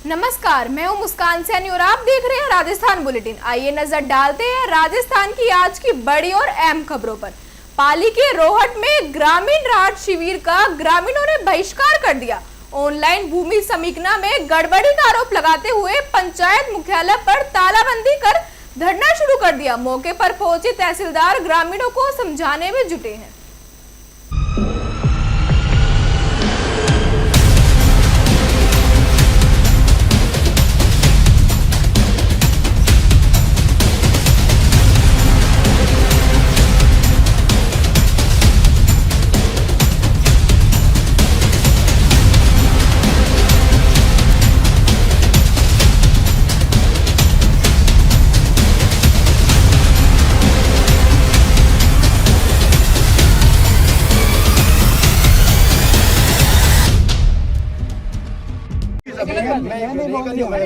नमस्कार, मैं हूं मुस्कान सैनी और आप देख रहे हैं राजस्थान बुलेटिन। आइए नजर डालते हैं राजस्थान की आज की बड़ी और अहम खबरों पर। पाली के रोहट में ग्रामीण राहत शिविर का ग्रामीणों ने बहिष्कार कर दिया। ऑनलाइन भूमि समीक्षा में गड़बड़ी का आरोप लगाते हुए पंचायत मुख्यालय पर तालाबंदी कर धरना शुरू कर दिया। मौके पर पहुंचे तहसीलदार ग्रामीणों को समझाने में जुटे हैं।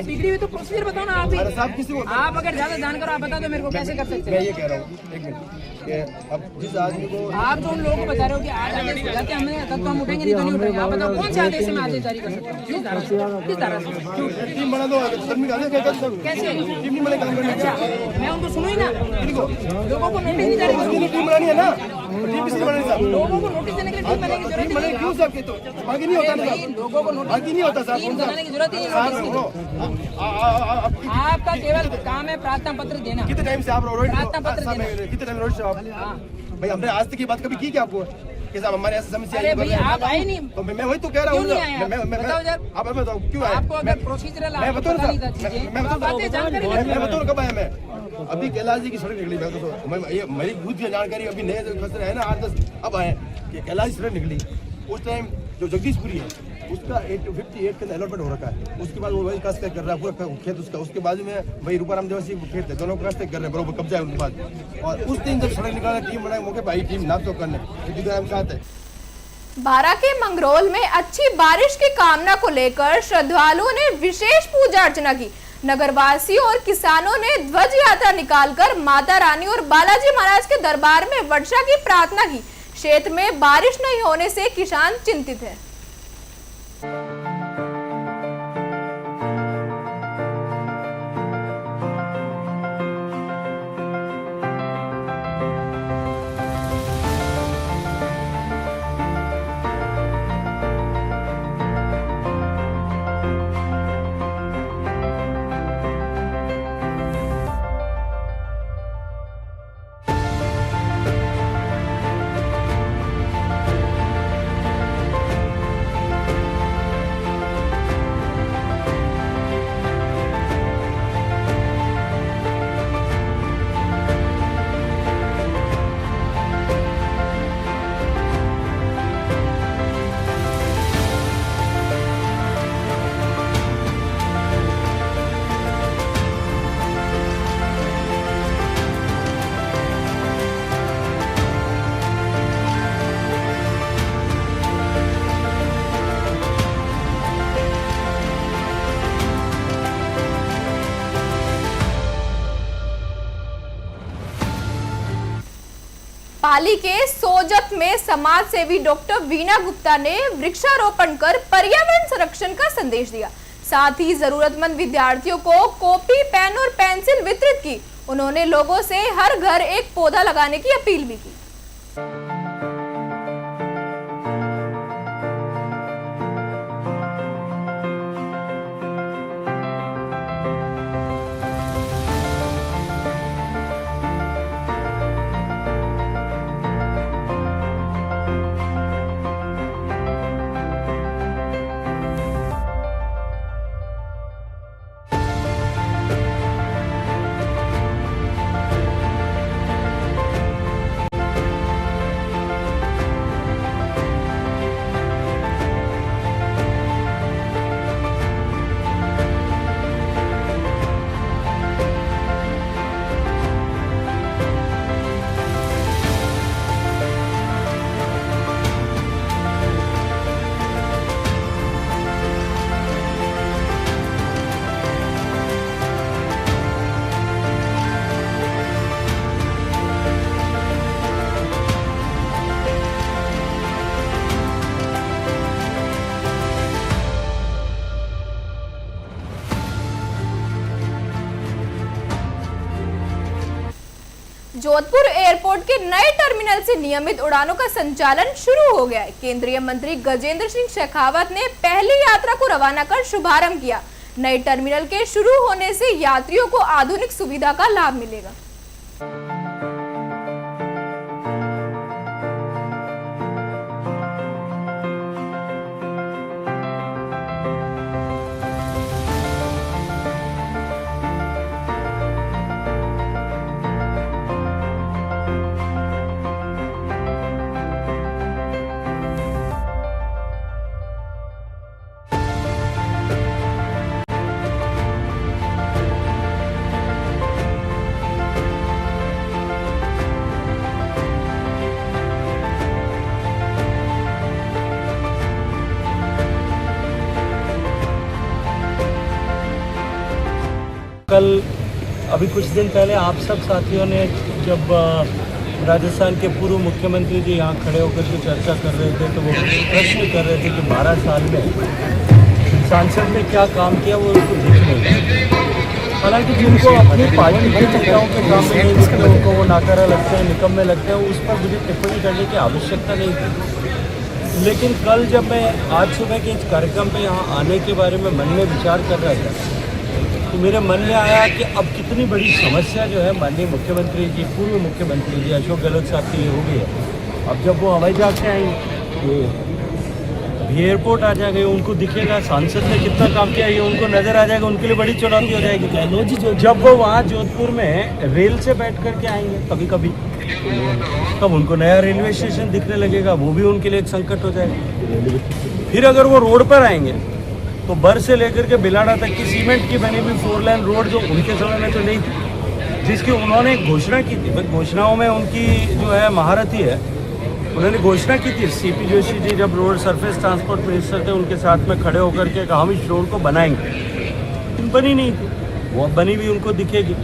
बिगड़ी हुई तो प्रोसीजर बताओ ना आप ही। आप अगर ज्यादा जानकार आप बता दो मेरे को, कैसे कर सकते हैं। मैं ये कह रहा हूँ एक मिनट कि अब जिस आदमी को आप जो उन लोगों को बता रहे हो कि आज आदेश हो जाते हमें तब तो हम उठेंगे, नहीं तो नहीं उठेंगे। आप बताओ कौन से आदेश में आदेश जारी कर सकते हैं, किस धारा से? टीम बना दो, कैसे टीम नहीं बने काम करने अच्छा, मैं उनको सुनो ही ना, लोगों को नोटिस नहीं जारी कर, टीम बनानी है ना, टीम किसने बनानी साहब? लोगों को नोटिस देने के लिए टीम बनाने की जरूरत बने क्यों साहब? के तो बाकी नहीं होता ना, लोगों को नोटिस बाकी नहीं होता साहब। टीम बनाने की जरूरत ही नहीं। आपका केवल काम है प्रार्थना पत्र देना। कितने टाइम से आप प्रार्थना पत्र देना। कितने टाइम रोड से आप भाई हमने आज तक की बात कभी की क्या आपको कि साहब हमारे ऐसी समस्या अरे भैया आप आए नहीं, तो मैं वही तो कह रहा हूँ। आप बताओ क्यों आए? आपको अगर प्रोसीजरल मैं बताऊँ मैं बताऊँ कब आया मैं? अभी कैलाश जी की सड़क निकली, मैं मेरी खुद की जानकारी अभी नए खसरे है ना 8-10 अब आए कि कैलाश जी सड़क निकली। उस टाइम जो जगदीशपुरी है उसका 58 के अलॉटमेंट हो रखा है। उसके बाद वो वही कास्ट कर रहा है पूरा खेत उसका। उसके बाद में वही रूपाराम देवासी खेत है, दोनों कास्ट कर रहे हैं, बरोबर कब्जा है उनके बाद। और उस दिन जब सड़क निकालने टीम बनाए मौके पर आई टीम नाम तो करने साथ है। बारा के मंगरोल में अच्छी बारिश की कामना को लेकर श्रद्धालुओं ने विशेष पूजा अर्चना की। नगरवासियों और किसानों ने ध्वज यात्रा निकालकर माता रानी और बालाजी महाराज के दरबार में वर्षा की प्रार्थना की। क्षेत्र में बारिश नहीं होने से किसान चिंतित है। पाली के सोजत में समाज सेवी डॉक्टर वीना गुप्ता ने वृक्षारोपण कर पर्यावरण संरक्षण का संदेश दिया। साथ ही जरूरतमंद विद्यार्थियों को कॉपी, पेन और पेंसिल वितरित की। उन्होंने लोगों से हर घर एक पौधा लगाने की अपील भी की। जोधपुर एयरपोर्ट के नए टर्मिनल से नियमित उड़ानों का संचालन शुरू हो गया है। केंद्रीय मंत्री गजेंद्र सिंह शेखावत ने पहली यात्रा को रवाना कर शुभारंभ किया। नए टर्मिनल के शुरू होने से यात्रियों को आधुनिक सुविधा का लाभ मिलेगा। कल अभी कुछ दिन पहले आप सब साथियों ने जब राजस्थान के पूर्व मुख्यमंत्री जी यहाँ खड़े होकर के चर्चा कर रहे थे तो वो प्रश्न कर रहे थे कि 12 साल में सांसद ने क्या काम किया वो उनको दिख नहीं रहा। हालांकि जिनको अपनी पार्टी के नेताओं के काम में नहीं दिखते उनको वो नाकारा लगते हैं, निकम्मे लगते हैं, उस पर मुझे टिप्पणी करने की आवश्यकता नहीं थी। लेकिन कल जब मैं आज सुबह के इस कार्यक्रम पर यहाँ आने के बारे में मन में विचार कर रहा था तो मेरे मन में आया कि अब कितनी बड़ी समस्या जो है माननीय मुख्यमंत्री जी, पूर्व मुख्यमंत्री जी अशोक गहलोत साहब की हो गई है। अब जब वो हवाई जहाज से आएंगे, अभी एयरपोर्ट आ जाएगा, उनको दिखेगा सांसद ने कितना काम किया, ये उनको नज़र आ जाएगा, उनके लिए बड़ी चुनौती हो जाएगी। जब वो वहाँ जोधपुर में रेल से बैठ करके आएंगे कभी कभी, तब उनको नया रेलवे स्टेशन दिखने लगेगा, वो भी उनके लिए एक संकट हो जाएगा। फिर अगर वो रोड पर आएंगे तो बर से लेकर के बिलाड़ा तक की सीमेंट की बनी हुई 4 लेन रोड जो उनके समय में तो नहीं थी, जिसकी उन्होंने घोषणा की थी। घोषणाओं में उनकी जो है महारत ही है। उन्होंने घोषणा की थी, सीपी जोशी जी जब रोड सरफेस ट्रांसपोर्ट मिनिस्टर थे उनके साथ में खड़े होकर के कहा हम इस रोड को बनाएंगे, बनी नहीं थी, वो बनी हुई उनको दिखेगी।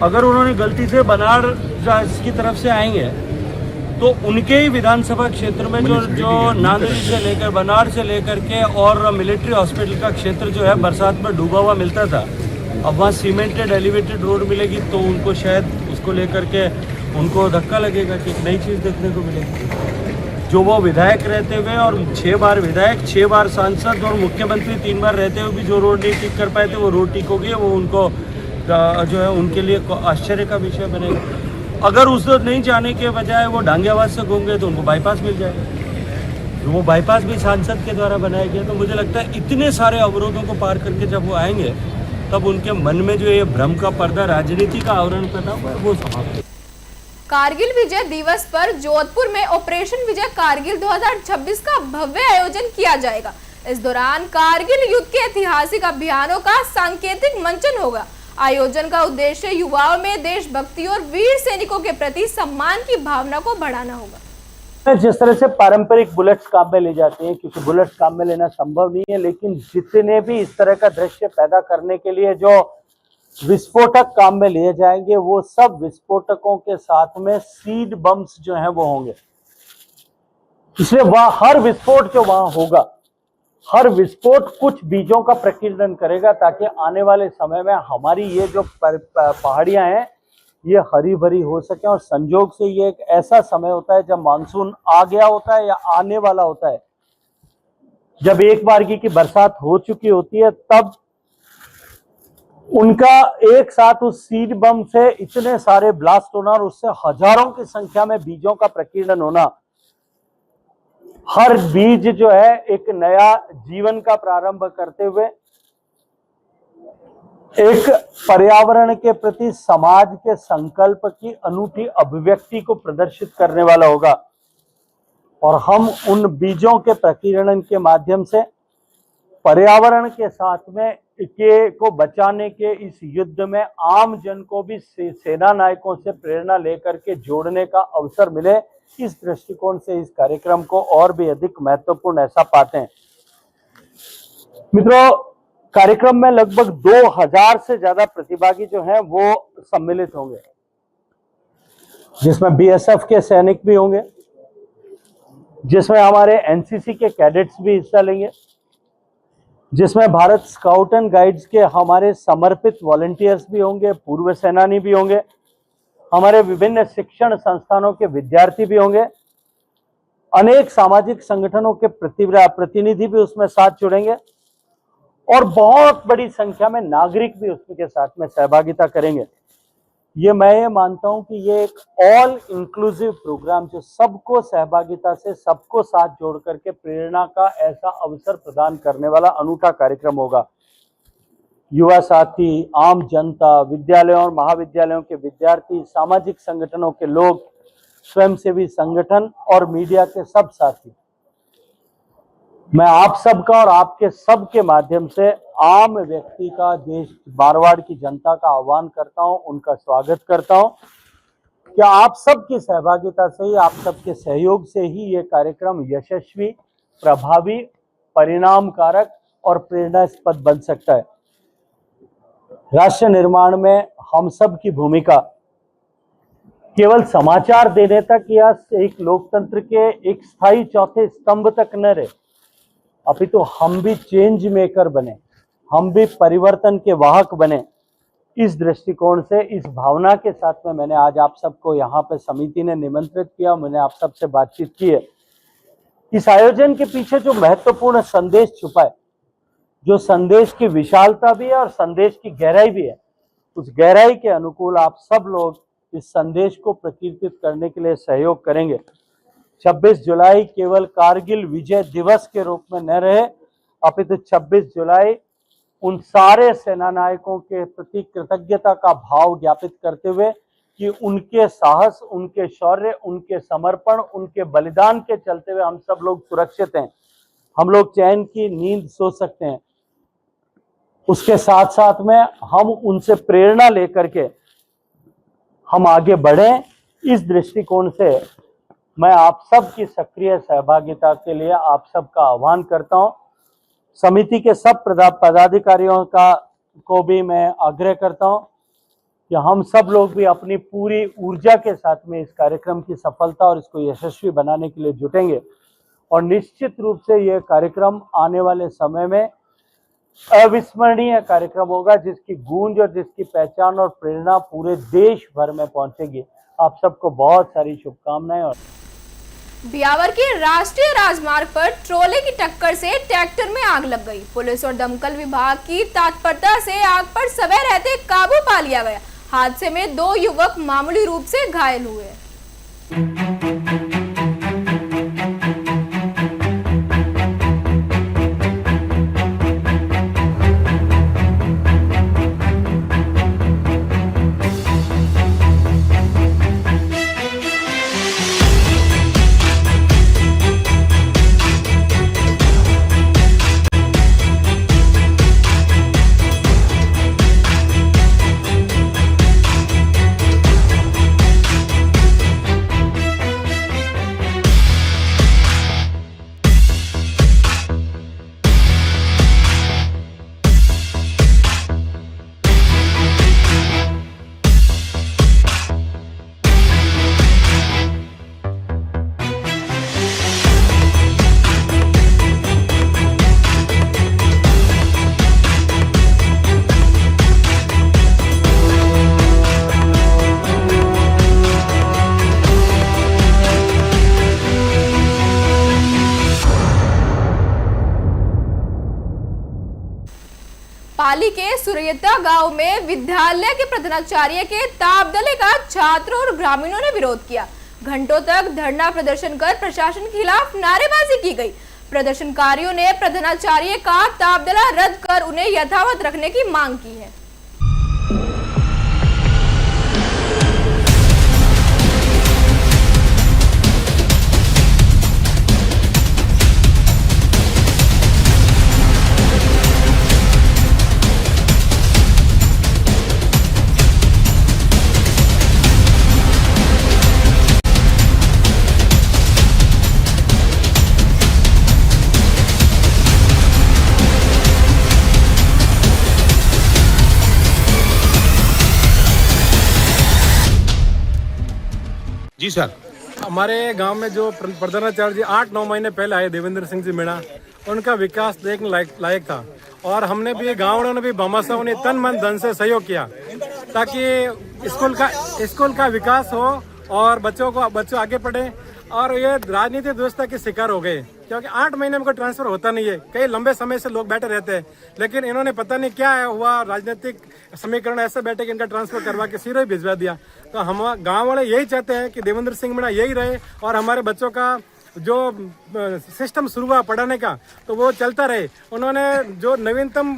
अगर उन्होंने गलती से बनारस की तरफ से आएंगे तो उनके ही विधानसभा क्षेत्र में जो नांदेड़ से लेकर बनारस से लेकर के और मिलिट्री हॉस्पिटल का क्षेत्र जो है बरसात में डूबा हुआ मिलता था, अब वहाँ सीमेंटेड एलिवेटेड रोड मिलेगी तो उनको शायद उसको लेकर के उनको धक्का लगेगा कि एक नई चीज़ देखने को मिलेगी। जो वो विधायक रहते हुए और 6 बार विधायक, 6 बार सांसद और मुख्यमंत्री 3 बार रहते हुए भी जो रोड नहीं ठीक कर पाए थे वो रोड ठीक हो गई, वो उनको जो है उनके लिए आश्चर्य का विषय बनेगा। अगर उस नहीं जाने के बजाय वो डांगेवास से घूम गए तो उनको बाईपास मिल जाएगा, तो वो बाईपास भी सांसद के द्वारा बनाया गया। तो मुझे लगता है इतने सारे अवरोधों को पार करके जब वो आएंगे तब उनके मन में जो ये भ्रम का पर्दा राजनीति का आवरण पैदा हुआ है वो समाप्त। कारगिल विजय दिवस पर जोधपुर में ऑपरेशन विजय कारगिल 2026 का भव्य आयोजन किया जाएगा। इस दौरान कारगिल युद्ध के ऐतिहासिक अभियानों का सांकेतिक मंचन होगा। आयोजन का उद्देश्य युवाओं में देशभक्ति और वीर सैनिकों के प्रति सम्मान की भावना को बढ़ाना होगा। जिस तरह से पारंपरिक बुलेट्स काम में ले जाते हैं, क्योंकि बुलेट्स काम में लेना संभव नहीं है, लेकिन जितने भी इस तरह का दृश्य पैदा करने के लिए जो विस्फोटक काम में लिए जाएंगे वो सब विस्फोटकों के साथ में सीड बम्स जो हैं वो होंगे। इसलिए वह हर विस्फोट जो वहां होगा, हर विस्फोट कुछ बीजों का प्रकीर्णन करेगा ताकि आने वाले समय में हमारी ये जो पहाड़ियां हैं ये हरी भरी हो सके। और संजोग से ये एक ऐसा समय होता है जब मानसून आ गया होता है या आने वाला होता है, जब एक बारगी की बरसात हो चुकी होती है, तब उनका एक साथ उस सीड बम से इतने सारे ब्लास्ट होना और उससे हजारों की संख्या में बीजों का प्रकीर्णन होना, हर बीज जो है एक नया जीवन का प्रारंभ करते हुए एक पर्यावरण के प्रति समाज के संकल्प की अनूठी अभिव्यक्ति को प्रदर्शित करने वाला होगा। और हम उन बीजों के प्रकीर्णन के माध्यम से पर्यावरण के साथ में को बचाने के इस युद्ध में आम जन को भी सेना नायकों से प्रेरणा लेकर के जोड़ने का अवसर मिले, इस दृष्टिकोण से इस कार्यक्रम को और भी अधिक महत्वपूर्ण ऐसा पाते हैं। मित्रों, कार्यक्रम में लगभग 2000 से ज्यादा प्रतिभागी जो हैं वो सम्मिलित होंगे, जिसमें बीएसएफ के सैनिक भी होंगे, जिसमें हमारे एनसीसी के कैडेट्स भी हिस्सा लेंगे, जिसमें भारत स्काउट एंड गाइड्स के हमारे समर्पित वॉलंटियर्स भी होंगे, पूर्व सेनानी भी होंगे, हमारे विभिन्न शिक्षण संस्थानों के विद्यार्थी भी होंगे, अनेक सामाजिक संगठनों के प्रतिनिधि भी उसमें साथ जुड़ेंगे और बहुत बड़ी संख्या में नागरिक भी उसके साथ में सहभागिता करेंगे। मैं ये मानता हूं कि ये एक ऑल इंक्लूसिव प्रोग्राम जो सबको सहभागिता से सबको साथ जोड़ करके प्रेरणा का ऐसा अवसर प्रदान करने वाला अनूठा कार्यक्रम होगा। युवा साथी, आम जनता, विद्यालयों और महाविद्यालयों के विद्यार्थी, सामाजिक संगठनों के लोग, स्वयंसेवी संगठन और मीडिया के सब साथी, मैं आप सबका और आपके सबके माध्यम से आम व्यक्ति का, देश मारवाड़ की जनता का आह्वान करता हूं, उनका स्वागत करता हूं कि आप सबकी सहभागिता से ही, आप सबके सहयोग से ही ये कार्यक्रम यशस्वी, प्रभावी, परिणामकारक और प्रेरणास्पद बन सकता है। राष्ट्र निर्माण में हम सब की भूमिका केवल समाचार देने तक या एक लोकतंत्र के एक स्थायी चौथे स्तंभ तक न रहे, अपितु हम भी चेंज मेकर बने, हम भी परिवर्तन के वाहक बने। इस दृष्टिकोण से, इस भावना के साथ में मैंने आज आप सबको यहाँ पे समिति ने निमंत्रित किया, मैंने आप सबसे बातचीत की है। इस आयोजन के पीछे जो महत्वपूर्ण संदेश छुपा है, जो संदेश की विशालता भी है और संदेश की गहराई भी है, उस गहराई के अनुकूल आप सब लोग इस संदेश को प्रकीर्तित करने के लिए सहयोग करेंगे। 26 जुलाई केवल कारगिल विजय दिवस के रूप में न रहे, अपितु 26 जुलाई उन सारे सेना नायकों के प्रति कृतज्ञता का भाव ज्ञापित करते हुए कि उनके साहस, उनके शौर्य, उनके समर्पण, उनके बलिदान के चलते हुए हम सब लोग सुरक्षित हैं, हम लोग चैन की नींद सो सकते हैं। उसके साथ साथ में हम उनसे प्रेरणा लेकर के हम आगे बढ़ें। इस दृष्टिकोण से मैं आप सबकी सक्रिय सहभागिता के लिए आप सबका आह्वान करता हूं। समिति के सब पदाधिकारियों को भी मैं आग्रह करता हूं कि हम सब लोग भी अपनी पूरी ऊर्जा के साथ में इस कार्यक्रम की सफलता और इसको यशस्वी बनाने के लिए जुटेंगे और निश्चित रूप से ये कार्यक्रम आने वाले समय में अविस्मरणीय कार्यक्रम होगा, जिसकी गूंज और जिसकी पहचान और प्रेरणा पूरे देश भर में पहुंचेगी। आप सबको बहुत सारी शुभकामनाएं। और ब्यावर के राष्ट्रीय राजमार्ग पर ट्रोले की टक्कर से ट्रैक्टर में आग लग गई। पुलिस और दमकल विभाग की तत्परता से आग पर समय रहते काबू पा लिया गया। हादसे में 2 युवक मामूली रूप से घायल हुए। पाली के सुरैया गांव में विद्यालय के प्रधानाचार्य के ताबदले का छात्रों और ग्रामीणों ने विरोध किया। घंटों तक धरना प्रदर्शन कर प्रशासन के खिलाफ नारेबाजी की गई। प्रदर्शनकारियों ने प्रधानाचार्य का ताबदला रद्द कर उन्हें यथावत रखने की मांग की है। जी सर, हमारे गांव में जो प्रधानाचार्य जी 8-9 महीने पहले आए, देवेंद्र सिंह जी मीणा, उनका विकास देखने लायक था और हमने भी गाँव ने भी भामाशाहों ने तन मन धन से सहयोग किया ताकि स्कूल का विकास हो और बच्चों आगे पढ़े। और ये राजनीतिक व्यवस्था के शिकार हो गए, क्योंकि 8 महीने में कोई ट्रांसफर होता नहीं है। कई लंबे समय से लोग बैठे रहते हैं, लेकिन इन्होंने पता नहीं क्या हुआ, राजनीतिक समीकरण ऐसे बैठे कि इनका ट्रांसफर करवा के सीधे ही भिजवा दिया। तो हम गांव वाले यही चाहते हैं कि देवेंद्र सिंह मीणा यही रहे और हमारे बच्चों का जो सिस्टम शुरू हुआ पढ़ाने का तो वो चलता रहे। उन्होंने जो नवीनतम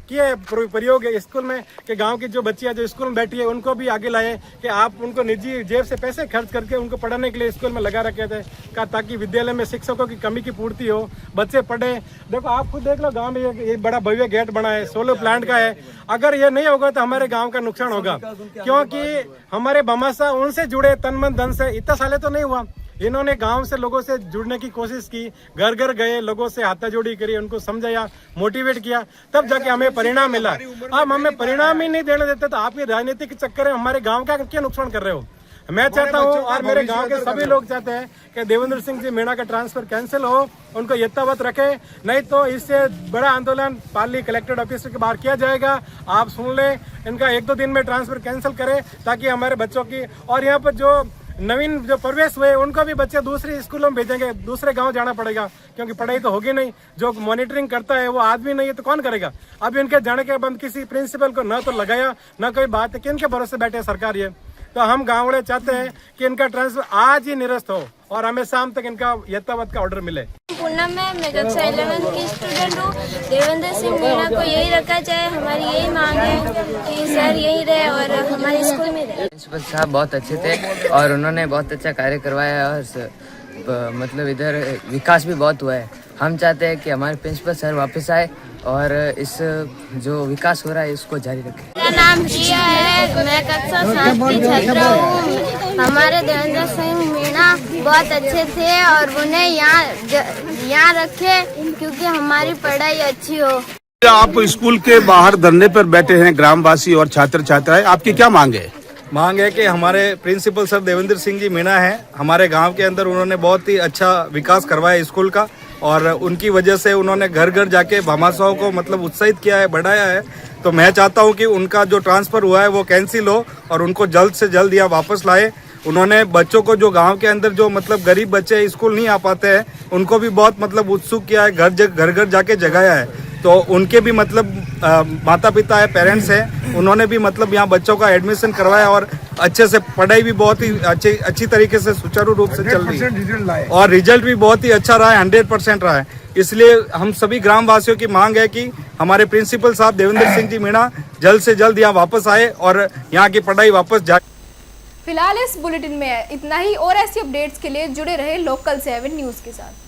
किए प्रयोग है स्कूल में कि गांव की जो बच्चियां जो स्कूल में बैठी है उनको भी आगे लाए कि आप उनको निजी जेब से पैसे खर्च करके उनको पढ़ाने के लिए स्कूल में लगा रखे थे, ताकि विद्यालय में शिक्षकों की कमी की पूर्ति हो, बच्चे पढ़े। देखो आप खुद देख लो, गाँव में ये बड़ा भव्य गेट बना है, सोलर प्लांट का है। अगर ये नहीं होगा तो हमारे गाँव का नुकसान होगा, क्योंकि हमारे भामाशाह उनसे जुड़े तन मन धन से। इतना साले तो नहीं हुआ, इन्होंने गांव से लोगों से जुड़ने की कोशिश की, घर घर गए, लोगों से हाथाजोड़ी करी, उनको समझाया, मोटिवेट किया, तब जाके हमें परिणाम मिला। अब हमें परिणाम ही नहीं देने देते तो आप ये राजनीतिक चक्कर में हमारे गांव का क्या नुकसान कर रहे हो। मैं चाहता हूं और मेरे गांव के सभी लोग चाहते हैं कि देवेंद्र सिंह जी मीणा का ट्रांसफर कैंसिल हो, उनको यथावत रखे, नहीं तो इससे बड़ा आंदोलन पाली कलेक्टेड ऑफिस के बाहर किया जाएगा। आप सुन ले, इनका 1-2 दिन में ट्रांसफर कैंसिल करें ताकि हमारे बच्चों की, और यहाँ पर जो नवीन जो प्रवेश हुए उनको भी बच्चे दूसरे स्कूलों में भेजेंगे, दूसरे गांव जाना पड़ेगा, क्योंकि पढ़ाई तो होगी नहीं। जो मॉनिटरिंग करता है वो आदमी नहीं है तो कौन करेगा। अब इनके जाने के बाद किसी प्रिंसिपल को न तो लगाया न कोई बात है, किनके भरोसे बैठे सरकार ये। तो हम गाँव वाले चाहते हैं कि इनका ट्रांसफर आज ही निरस्त हो और हमें शाम तक इनका यथावत का ऑर्डर मिले। पूनम मैं कक्षा 11 की स्टूडेंट हूँ। देवेंद्र सिंह मीणा को यही रखा जाए, हमारी यही मांग है कि सर यही रहे और हमारे स्कूल में रहे। प्रिंसिपल साहब बहुत अच्छे थे और उन्होंने बहुत अच्छा कार्य करवाया और मतलब इधर विकास भी बहुत हुआ है। हम चाहते हैं कि हमारे प्रिंसिपल सर वापस आए और इस जो विकास हो रहा है इसको जारी रखें। मेरा नाम प्रिया है, मैं कक्षा 7 की छात्रा हूँ। हमारे देवेंद्र सिंह मीणा बहुत अच्छे थे और उन्हें यहाँ रखे क्योंकि हमारी पढ़ाई अच्छी हो। आप स्कूल के बाहर धरने पर बैठे हैं ग्रामवासी और छात्र छात्राएं, आपकी क्या मांग है? मांग है कि हमारे प्रिंसिपल सर देवेंद्र सिंह जी मीणा हैं, हमारे गांव के अंदर उन्होंने बहुत ही अच्छा विकास करवाया स्कूल का और उनकी वजह से उन्होंने घर घर जाके भामाशाहों को मतलब उत्साहित किया है, बढ़ाया है। तो मैं चाहता हूं कि उनका जो ट्रांसफर हुआ है वो कैंसिल हो और उनको जल्द से जल्द यहाँ वापस लाए। उन्होंने बच्चों को जो गांव के अंदर जो मतलब गरीब बच्चे स्कूल नहीं आ पाते हैं उनको भी बहुत मतलब उत्सुक किया है, घर घर जाके जगाया है। तो उनके भी मतलब माता पिता है, पेरेंट्स हैं, उन्होंने भी मतलब यहाँ बच्चों का एडमिशन करवाया और अच्छे से पढ़ाई भी बहुत ही अच्छी तरीके से सुचारू रूप से चल रही है और रिजल्ट भी बहुत ही अच्छा रहा है, 100% रहा है। इसलिए हम सभी ग्रामवासियों की मांग है कि हमारे प्रिंसिपल साहब देवेंद्र सिंह जी मीणा जल्द से जल्द यहाँ वापस आए और यहाँ की पढ़ाई वापस जाए। फिलहाल इस बुलेटिन में इतना ही, और ऐसी अपडेट्स के लिए जुड़े रहे लोकल 7 न्यूज के साथ।